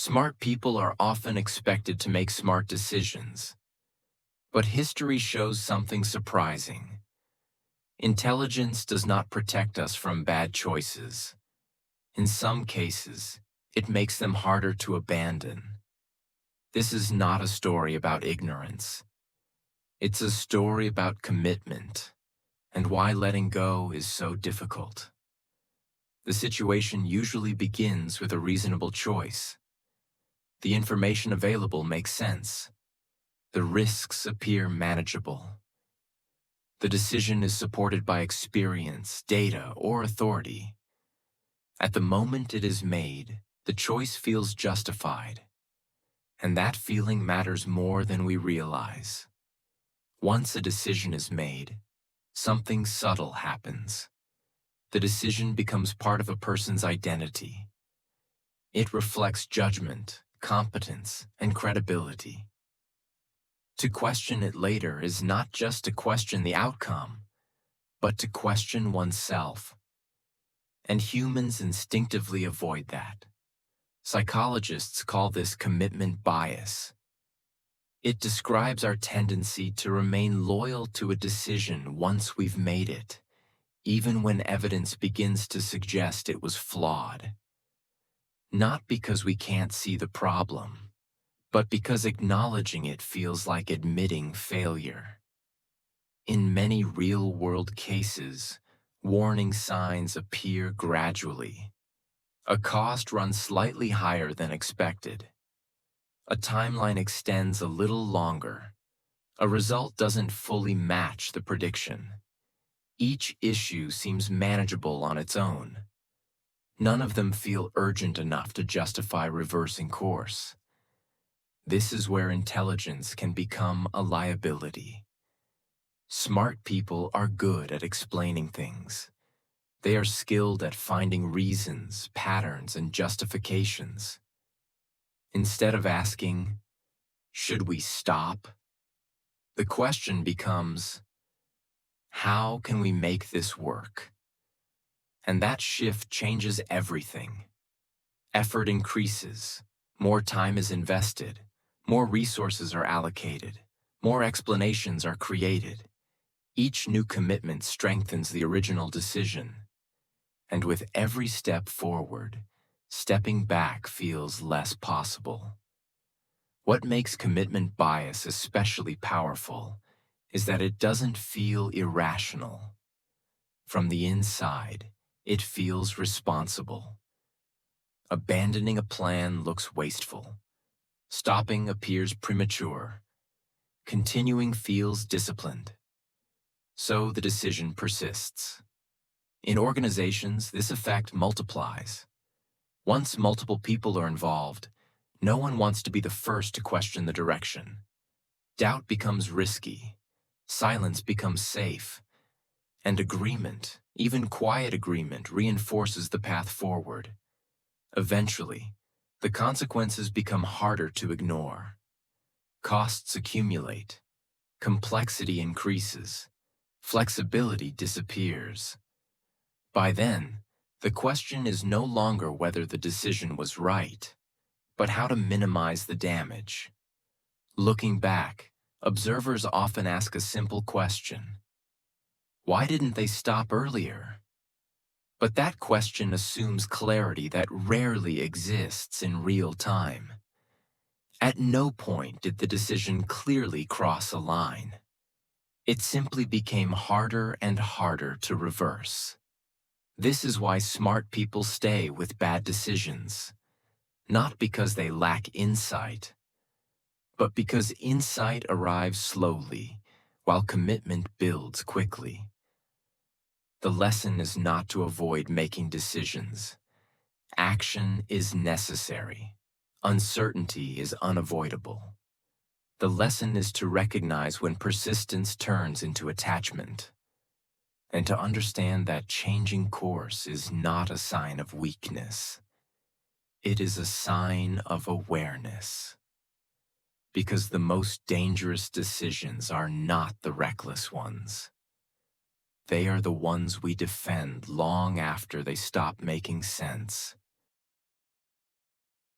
Smart people are often expected to make smart decisions, but history shows something surprising. Intelligence does not protect us from bad choices. In some cases, it makes them harder to abandon. This is not a story about ignorance. It's a story about commitment and why letting go is so difficult. The situation usually begins with a reasonable choice. The information available makes sense. The risks appear manageable. The decision is supported by experience, data, or authority. At the moment it is made, the choice feels justified, and that feeling matters more than we realize. Once a decision is made, something subtle happens. The decision becomes part of a person's identity. It reflects judgment, competence, and credibility. To question it later is not just to question the outcome, but to question oneself. And humans instinctively avoid that. Psychologists call this commitment bias. It describes our tendency to remain loyal to a decision once we've made it, even when evidence begins to suggest it was flawed. Not because we can't see the problem, but because acknowledging it feels like admitting failure. In many real-world cases, warning signs appear gradually. A cost runs slightly higher than expected. A timeline extends a little longer. A result doesn't fully match the prediction. Each issue seems manageable on its own. None of them feel urgent enough to justify reversing course. This is where intelligence can become a liability. Smart people are good at explaining things. They are skilled at finding reasons, patterns, and justifications. Instead of asking, "Should we stop?" the question becomes, "How can we make this work?" And that shift changes everything. Effort increases, more time is invested, more resources are allocated, more explanations are created. Each new commitment strengthens the original decision. And with every step forward, stepping back feels less possible. What makes commitment bias especially powerful is that it doesn't feel irrational. From the inside, it feels responsible. Abandoning a plan looks wasteful. Stopping appears premature. Continuing feels disciplined. So the decision persists. In organizations, this effect multiplies. Once multiple people are involved, no one wants to be the first to question the direction. Doubt becomes risky. Silence becomes safe. And agreement, even quiet agreement, reinforces the path forward. Eventually, the consequences become harder to ignore. Costs accumulate. Complexity increases. Flexibility disappears. By then, the question is no longer whether the decision was right, but how to minimize the damage. Looking back, observers often ask a simple question: why didn't they stop earlier? But that question assumes clarity that rarely exists in real time. At no point did the decision clearly cross a line. It simply became harder and harder to reverse. This is why smart people stay with bad decisions, not because they lack insight, but because insight arrives slowly, while commitment builds quickly. The lesson is not to avoid making decisions. Action is necessary. Uncertainty is unavoidable. The lesson is to recognize when persistence turns into attachment, and to understand that changing course is not a sign of weakness. It is a sign of awareness. Because the most dangerous decisions are not the reckless ones. They are the ones we defend long after they stop making sense.